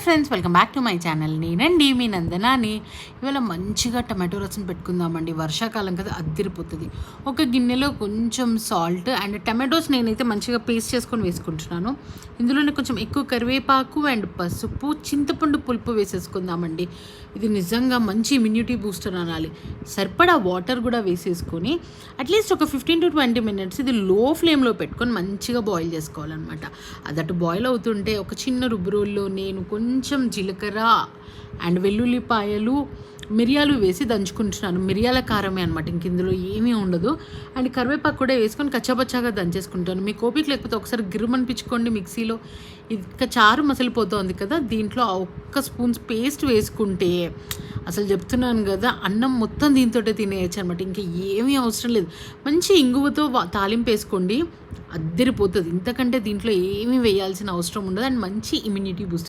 Friends, welcome back to my channel. నేనండి మీ నందనాని. ఇవాళ మంచిగా టమాటో రసం పెట్టుకుందామండి. వర్షాకాలం కదా, అద్దిరిపోతుంది. ఒక గిన్నెలో కొంచెం సాల్ట్ అండ్ టమాటోస్ నేనైతే మంచిగా పేస్ట్ చేసుకొని వేసుకుంటున్నాను. ఇందులోనే కొంచెం ఎక్కువ కరివేపాకు అండ్ పసుపు, చింతపండు పులుపు వేసేసుకుందామండి. ఇది నిజంగా మంచి ఇమ్యూనిటీ బూస్టర్ అనాలి. సరిపడా వాటర్ కూడా వేసేసుకొని అట్లీస్ట్ ఒక 15 to 20 minutes ఇది లో ఫ్లేమ్లో పెట్టుకొని మంచిగా బాయిల్ చేసుకోవాలన్నమాట. అదటు బాయిల్ అవుతుంటే ఒక చిన్న రుబ్బురోల్లో నేను కొంచెం జీలకర్ర అండ్ వెల్లుల్లిపాయలు, మిరియాలు వేసి దంచుకుంటున్నాను. మిరియాల కారమే అనమాట, ఇంక ఇందులో ఏమీ ఉండదు. అండ్ కరివేపాకు కూడా వేసుకొని కచ్చాపచ్చాగా దంచేసుకుంటాను. మీకు ఓపిక లేకపోతే ఒకసారి గిర్రమనిపించుకోండి మిక్సీలో. ఇంకా చారు మసలిపోతుంది కదా, దీంట్లో ఒక్క స్పూన్స్ పేస్ట్ వేసుకుంటే అసలు చెప్తున్నాను కదా, అన్నం మొత్తం దీంతో తినేయచ్చు అనమాట. ఇంకా ఏమీ అవసరం లేదు. మంచి ఇంగువతో తాలింపు వేసుకోండి, అద్దరిపోతుంది. ఇంతకంటే దీంట్లో ఏమీ వేయాల్సిన అవసరం ఉండదు. అండ్ మంచి ఇమ్యూనిటీ బూస్ట్.